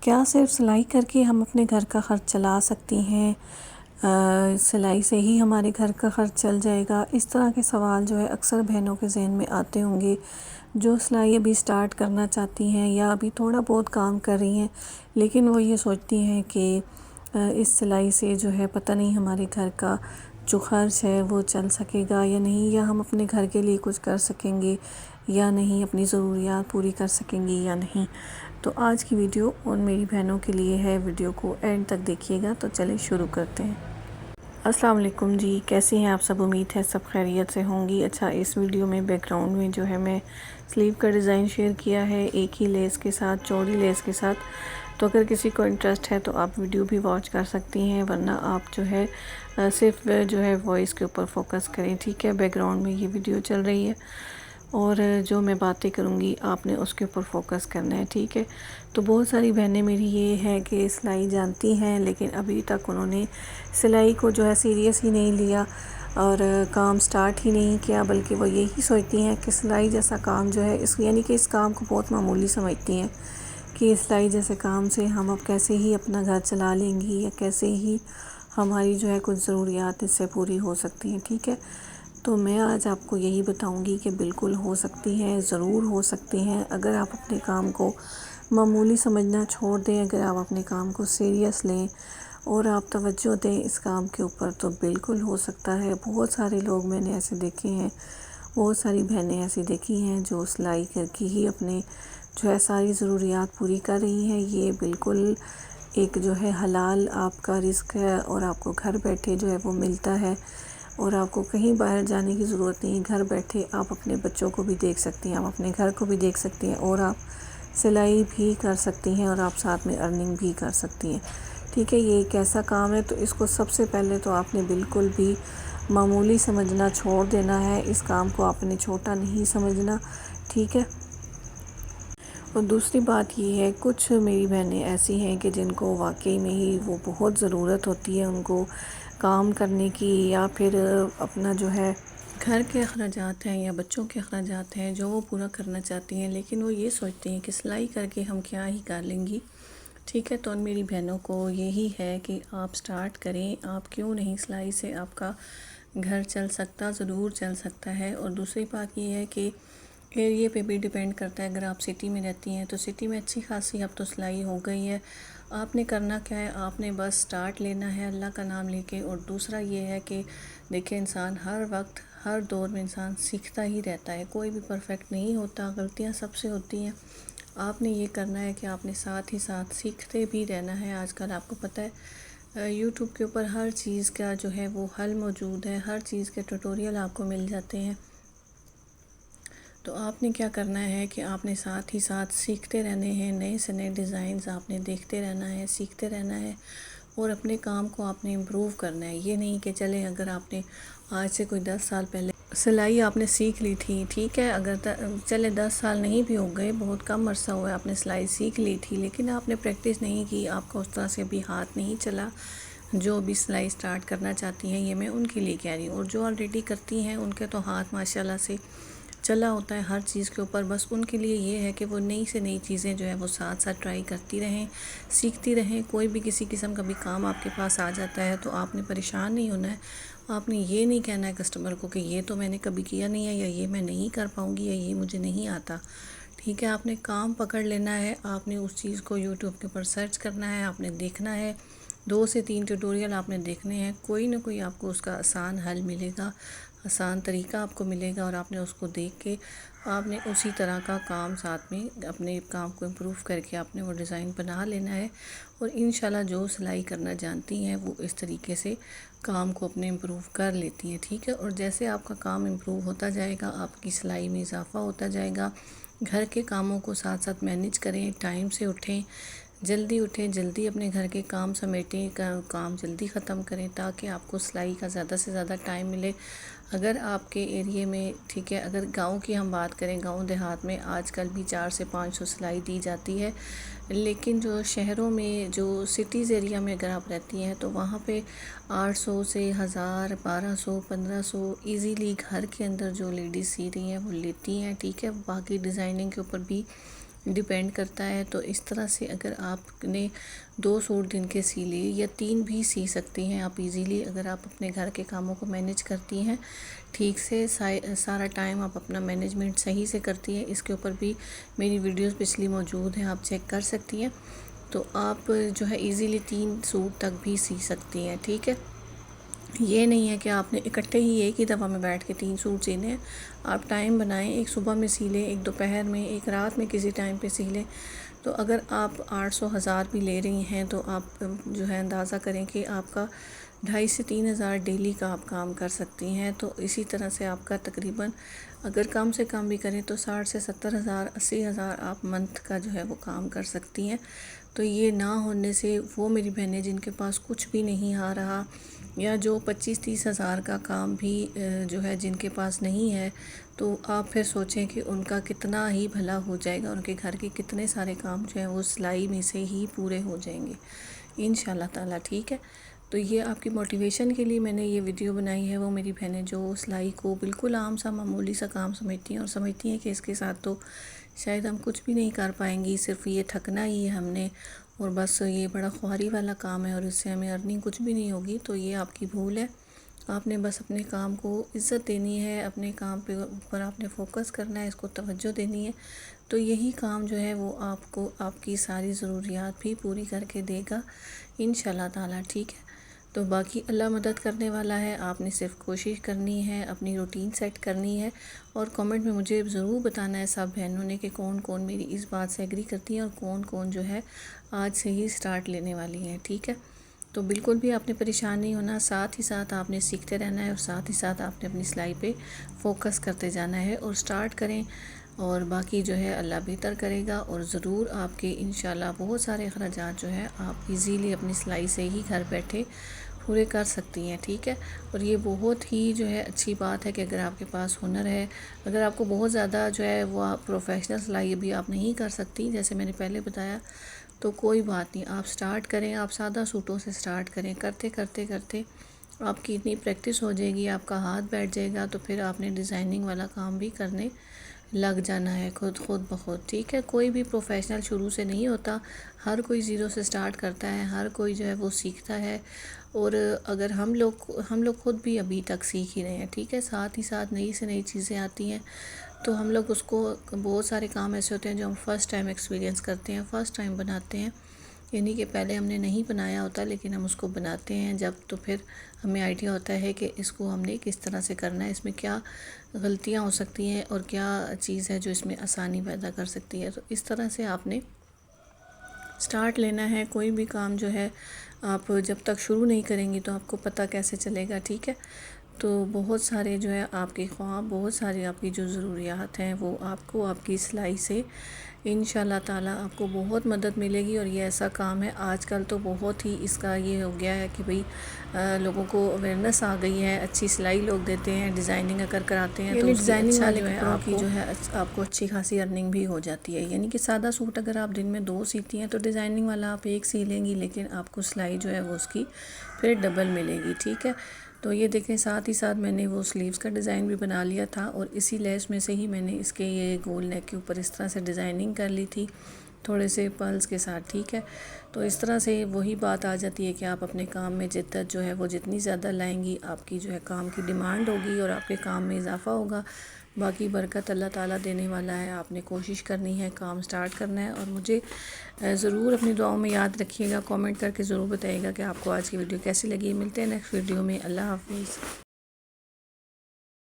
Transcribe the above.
کیا صرف سلائی کر کے ہم اپنے گھر کا خرچ چلا سکتی ہیں؟ سلائی سے ہی ہمارے گھر کا خرچ چل جائے گا؟ اس طرح کے سوال جو ہے اکثر بہنوں کے ذہن میں آتے ہوں گے جو سلائی ابھی سٹارٹ کرنا چاہتی ہیں یا ابھی تھوڑا بہت کام کر رہی ہیں، لیکن وہ یہ سوچتی ہیں کہ اس سلائی سے جو ہے پتہ نہیں ہمارے گھر کا جو خرچ ہے وہ چل سکے گا یا نہیں، یا ہم اپنے گھر کے لیے کچھ کر سکیں گے یا نہیں، اپنی ضروریات پوری کر سکیں گے یا نہیں۔ تو آج کی ویڈیو ان میری بہنوں کے لیے ہے، ویڈیو کو اینڈ تک دیکھیے گا۔ تو چلیں شروع کرتے ہیں۔ السلام علیکم جی، کیسی ہیں آپ سب؟ امید ہے سب خیریت سے ہوں گی۔ اچھا، اس ویڈیو میں بیک گراؤنڈ میں جو ہے میں سلیو کا ڈیزائن شیئر کیا ہے ایک ہی لیس کے ساتھ، چوڑی لیس کے ساتھ۔ تو اگر کسی کو انٹرسٹ ہے تو آپ ویڈیو بھی واچ کر سکتی ہیں، ورنہ آپ جو ہے صرف جو ہے وائس کے اوپر فوکس کریں، ٹھیک ہے؟ بیک گراؤنڈ میں یہ ویڈیو چل رہی ہے اور جو میں باتیں کروں گی آپ نے اس کے اوپر فوکس کرنا ہے، ٹھیک ہے؟ تو بہت ساری بہنیں میری یہ ہے کہ سلائی جانتی ہیں لیکن ابھی تک انہوں نے سلائی کو جو ہے سیریس ہی نہیں لیا اور کام سٹارٹ ہی نہیں کیا، بلکہ وہ یہی سوچتی ہیں کہ سلائی جیسا کام جو ہے یعنی کہ اس کام کو بہت معمولی سمجھتی ہیں کہ سلائی جیسے کام سے ہم اب کیسے ہی اپنا گھر چلا لیں گی یا کیسے ہی ہماری جو ہے کچھ ضروریات اس سے پوری ہو سکتی ہیں، ٹھیک ہے؟ تو میں آج آپ کو یہی بتاؤں گی کہ بالکل ہو سکتی ہیں، ضرور ہو سکتی ہیں، اگر آپ اپنے کام کو معمولی سمجھنا چھوڑ دیں، اگر آپ اپنے کام کو سیریس لیں اور آپ توجہ دیں اس کام کے اوپر، تو بالکل ہو سکتا ہے۔ بہت سارے لوگ میں نے ایسے دیکھے ہیں، بہت ساری بہنیں ایسی دیکھی ہیں جو سلائی کر کے ہی اپنے جو ہے ساری ضروریات پوری کر رہی ہیں۔ یہ بالکل ایک جو ہے حلال آپ کا رزق ہے اور آپ کو گھر بیٹھے جو ہے وہ ملتا ہے اور آپ کو کہیں باہر جانے کی ضرورت نہیں۔ گھر بیٹھے آپ اپنے بچوں کو بھی دیکھ سکتی ہیں، آپ اپنے گھر کو بھی دیکھ سکتی ہیں اور آپ سلائی بھی کر سکتی ہیں اور آپ ساتھ میں ارننگ بھی کر سکتی ہیں، ٹھیک ہے؟ یہ ایک ایسا کام ہے، تو اس کو سب سے پہلے تو آپ نے بالکل بھی معمولی سمجھنا چھوڑ دینا ہے، اس کام کو آپ نے چھوٹا نہیں سمجھنا، ٹھیک ہے؟ اور دوسری بات یہ ہے، کچھ میری بہنیں ایسی ہیں کہ جن کو واقعی میں ہی وہ بہت ضرورت ہوتی ہے ان کو کام کرنے کی، یا پھر اپنا جو ہے گھر کے اخراجات ہیں یا بچوں کے اخراجات ہیں جو وہ پورا کرنا چاہتی ہیں، لیکن وہ یہ سوچتی ہیں کہ سلائی کر کے ہم کیا ہی کر لیں گی، ٹھیک ہے؟ تو ان میری بہنوں کو یہی ہے کہ آپ سٹارٹ کریں، آپ کیوں نہیں؟ سلائی سے آپ کا گھر چل سکتا، ضرور چل سکتا ہے۔ اور دوسری بات یہ ہے کہ ایریے پہ بھی ڈیپینڈ کرتا ہے، اگر آپ سٹی میں رہتی ہیں تو سٹی میں اچھی خاصی اب تو سلائی ہو گئی ہے۔ آپ نے کرنا کیا ہے، آپ نے بس سٹارٹ لینا ہے اللہ کا نام لے کے۔ اور دوسرا یہ ہے کہ دیکھیں، انسان ہر وقت ہر دور میں انسان سیکھتا ہی رہتا ہے، کوئی بھی پرفیکٹ نہیں ہوتا، غلطیاں سب سے ہوتی ہیں۔ آپ نے یہ کرنا ہے کہ آپ نے ساتھ ہی ساتھ سیکھتے بھی رہنا ہے۔ آج کل آپ کو پتہ ہے یوٹیوب کے اوپر ہر چیز کا جو ہے وہ حل موجود ہے، ہر چیز کے ٹیوٹوریل آپ کو مل جاتے ہیں۔ تو آپ نے کیا کرنا ہے کہ آپ نے ساتھ ہی ساتھ سیکھتے رہنے ہیں، نئے سے نئے ڈیزائنز آپ نے دیکھتے رہنا ہے، سیکھتے رہنا ہے اور اپنے کام کو آپ نے امپروو کرنا ہے۔ یہ نہیں کہ چلیں اگر آپ نے آج سے کوئی 10 سال پہلے سلائی آپ نے سیکھ لی تھی، ٹھیک ہے؟ اگر چلے 10 سال نہیں بھی ہو گئے، بہت کم عرصہ ہوا ہے آپ نے سلائی سیکھ لی تھی، لیکن آپ نے پریکٹس نہیں کی، آپ کا اس طرح سے ابھی ہاتھ نہیں چلا۔ جو بھی سلائی سٹارٹ کرنا چاہتی ہیں، یہ میں ان کے لیے کہہ رہی ہوں، اور جو آلریڈی کرتی ہیں ان کے تو ہاتھ ماشاءاللہ سے چلا ہوتا ہے ہر چیز کے اوپر۔ بس ان کے لیے یہ ہے کہ وہ نئی سے نئی چیزیں جو ہے وہ ساتھ ساتھ ٹرائی کرتی رہیں، سیکھتی رہیں۔ کوئی بھی کسی قسم کا بھی کام آپ کے پاس آ جاتا ہے تو آپ نے پریشان نہیں ہونا ہے، آپ نے یہ نہیں کہنا ہے کسٹمر کو کہ یہ تو میں نے کبھی کیا نہیں ہے، یا یہ میں نہیں کر پاؤں گی، یا یہ مجھے نہیں آتا، ٹھیک ہے؟ آپ نے کام پکڑ لینا ہے، آپ نے اس چیز کو یوٹیوب کے اوپر سرچ کرنا ہے، آپ نے دیکھنا ہے، 2 سے 3 ٹیوٹوریل آپ نے دیکھنے ہیں، کوئی نہ کوئی آپ کو اس کا آسان حل ملے گا، آسان طریقہ آپ کو ملے گا، اور آپ نے اس کو دیکھ کے آپ نے اسی طرح کا کام ساتھ میں اپنے کام کو امپروو کر کے آپ نے وہ ڈیزائن بنا لینا ہے۔ اور انشاءاللہ جو سلائی کرنا جانتی ہیں وہ اس طریقے سے کام کو اپنے امپروو کر لیتی ہیں، ٹھیک ہے؟ اور جیسے آپ کا کام امپروو ہوتا جائے گا، آپ کی سلائی میں اضافہ ہوتا جائے گا۔ گھر کے کاموں کو ساتھ ساتھ مینیج کریں، ٹائم سے اٹھیں، جلدی اپنے گھر کے کام سمیٹیں، کام جلدی ختم کریں تاکہ آپ کو سلائی کا زیادہ سے زیادہ ٹائم ملے۔ اگر آپ کے ایریے میں، ٹھیک ہے، اگر گاؤں کی ہم بات کریں، گاؤں دیہات میں آج کل بھی 400 سے 500 سلائی دی جاتی ہے، لیکن جو شہروں میں، جو سٹیز ایریا میں اگر آپ رہتی ہیں تو وہاں پہ 800 سے 1000، 1200، 1500 ایزیلی گھر کے اندر جو لیڈیز سی رہی ہیں وہ لیتی ہیں، ٹھیک ہے؟ باقی ڈیزائننگ کے اوپر بھی ڈیپینڈ کرتا ہے۔ تو اس طرح سے اگر آپ نے 2 سوٹ دن کے سی لیے یا 3 بھی سی سکتی ہیں آپ ایزیلی، اگر آپ اپنے گھر کے کاموں کو مینیج کرتی ہیں ٹھیک سے، سارا ٹائم آپ اپنا مینجمنٹ صحیح سے کرتی ہیں۔ اس کے اوپر بھی میری ویڈیوز پچھلی موجود ہیں، آپ چیک کر سکتی ہیں۔ تو آپ جو ہے ایزیلی 3 سوٹ تک بھی سی سکتی ہیں، ٹھیک ہے۔ یہ نہیں ہے کہ آپ نے اکٹھے ہی ایک ہی دفعہ میں بیٹھ کے 3 سوٹ سینے ہیں۔ آپ ٹائم بنائیں، ایک صبح میں سی لیں، ایک دوپہر میں، ایک رات میں کسی ٹائم پہ سی لیں۔ تو اگر آپ 800 1000 بھی لے رہی ہیں تو آپ جو ہے اندازہ کریں کہ آپ کا 2500 سے 3000 ڈیلی کا آپ کام کر سکتی ہیں۔ تو اسی طرح سے آپ کا تقریباً اگر کم سے کم بھی کریں تو 60 سے 70,000 80,000 آپ منتھ کا جو ہے وہ کام کر سکتی ہیں۔ تو یہ نہ ہونے سے وہ میری بہنیں جن کے پاس کچھ بھی نہیں آ رہا، یا جو 25-30 ہزار کا کام بھی جو ہے جن کے پاس نہیں ہے، تو آپ پھر سوچیں کہ ان کا کتنا ہی بھلا ہو جائے گا، ان کے گھر کے کتنے سارے کام جو ہیں وہ سلائی میں سے ہی پورے ہو جائیں گے انشاءاللہ تعالیٰ، ٹھیک ہے۔ تو یہ آپ کی موٹیویشن کے لیے میں نے یہ ویڈیو بنائی ہے۔ وہ میری بہنیں جو سلائی کو بالکل عام سا معمولی سا کام سمجھتی ہیں اور سمجھتی ہیں کہ اس کے ساتھ تو شاید ہم کچھ بھی نہیں کر پائیں گی، صرف یہ تھکنا ہی ہے ہم نے، اور بس یہ بڑا خواری والا کام ہے اور اس سے ہمیں ارننگ کچھ بھی نہیں ہوگی، تو یہ آپ کی بھول ہے۔ آپ نے بس اپنے کام کو عزت دینی ہے، اپنے کام پہ اوپر آپ نے فوکس کرنا ہے، اس کو توجہ دینی ہے، تو یہی کام جو ہے وہ آپ کو آپ کی ساری ضروریات بھی پوری کر کے دے گا انشاءاللہ تعالیٰ، ٹھیک ہے۔ تو باقی اللہ مدد کرنے والا ہے، آپ نے صرف کوشش کرنی ہے، اپنی روٹین سیٹ کرنی ہے، اور کمنٹ میں مجھے ضرور بتانا ہے سب بہنوں نے کہ کون کون میری اس بات سے ایگری کرتی ہیں اور کون کون جو ہے آج سے ہی سٹارٹ لینے والی ہیں، ٹھیک ہے۔ تو بالکل بھی آپ نے پریشان نہیں ہونا، ساتھ ہی ساتھ آپ نے سیکھتے رہنا ہے، اور ساتھ ہی ساتھ آپ نے اپنی سلائی پہ فوکس کرتے جانا ہے، اور سٹارٹ کریں، اور باقی جو ہے اللہ بہتر کرے گا، اور ضرور آپ کے انشاءاللہ بہت سارے اخراجات جو ہے آپ ایزیلی اپنی سلائی سے ہی گھر بیٹھے پورے کر سکتی ہیں، ٹھیک ہے۔ اور یہ بہت ہی جو ہے اچھی بات ہے کہ اگر آپ کے پاس ہنر ہے، اگر آپ کو بہت زیادہ جو ہے وہ پروفیشنل سلائی بھی آپ نہیں کر سکتی جیسے میں نے پہلے بتایا، تو کوئی بات نہیں، آپ سٹارٹ کریں، آپ سادہ سوٹوں سے سٹارٹ کریں، کرتے کرتے کرتے آپ کی اتنی پریکٹس ہو جائے گی، آپ کا ہاتھ بیٹھ جائے گا، تو پھر آپ نے ڈیزائننگ والا کام بھی کرنے لگ جانا ہے خود بخود، ٹھیک ہے۔ کوئی بھی پروفیشنل شروع سے نہیں ہوتا، ہر کوئی زیرو سے سٹارٹ کرتا ہے، ہر کوئی جو ہے وہ سیکھتا ہے، اور اگر ہم لوگ خود بھی ابھی تک سیکھ ہی رہے ہیں، ٹھیک ہے۔ ساتھ ہی ساتھ نئی سے نئی چیزیں آتی ہیں، تو ہم لوگ اس کو، بہت سارے کام ایسے ہوتے ہیں جو ہم فرسٹ ٹائم ایکسپیرینس کرتے ہیں، فرسٹ ٹائم بناتے ہیں، یعنی کہ پہلے ہم نے نہیں بنایا ہوتا لیکن ہم اس کو بناتے ہیں جب، تو پھر ہمیں آئیڈیا ہوتا ہے کہ اس کو ہم نے کس طرح سے کرنا ہے، اس میں کیا غلطیاں ہو سکتی ہیں اور کیا چیز ہے جو اس میں آسانی پیدا کر سکتی ہے۔ تو اس طرح سے آپ نے سٹارٹ لینا ہے، کوئی بھی کام جو ہے آپ جب تک شروع نہیں کریں گی تو آپ کو پتہ کیسے چلے گا، ٹھیک ہے۔ تو بہت سارے جو ہے آپ کے خواب، بہت سارے آپ کی جو ضروریات ہیں وہ آپ کو آپ کی سلائی سے انشاءاللہ تعالیٰ آپ کو بہت مدد ملے گی، اور یہ ایسا کام ہے آج کل تو بہت ہی اس کا یہ ہو گیا ہے کہ بھئی لوگوں کو اویئرنیس آ گئی ہے، اچھی سلائی لوگ دیتے ہیں، ڈیزائننگ اگر کراتے ہیں تو ڈیزائننگ والے کپڑوں کی جو ہے آپ کو اچھی خاصی ارننگ بھی ہو جاتی ہے، یعنی کہ سادہ سوٹ اگر آپ دن میں 2 سیتی ہیں تو ڈیزائننگ والا آپ 1 سی لیں گی، لیکن آپ کو سلائی جو ہے وہ اس کی پھر ڈبل ملے گی، ٹھیک ہے۔ تو یہ دیکھیں، ساتھ ہی ساتھ میں نے وہ سلیوز کا ڈیزائن بھی بنا لیا تھا، اور اسی لیس میں سے ہی میں نے اس کے یہ گول نیک کے اوپر اس طرح سے ڈیزائننگ کر لی تھی تھوڑے سے پرلز کے ساتھ، ٹھیک ہے۔ تو اس طرح سے وہی بات آ جاتی ہے کہ آپ اپنے کام میں جدت جو ہے وہ جتنی زیادہ لائیں گی، آپ کی جو ہے کام کی ڈیمانڈ ہوگی اور آپ کے کام میں اضافہ ہوگا، باقی برکت اللہ تعالیٰ دینے والا ہے۔ آپ نے کوشش کرنی ہے، کام سٹارٹ کرنا ہے، اور مجھے ضرور اپنی دعاؤں میں یاد رکھیے گا، کامنٹ کر کے ضرور بتائیے گا کہ آپ کو آج کی ویڈیو کیسی لگی۔ ملتے ہیں نیکسٹ ویڈیو میں، اللہ حافظ۔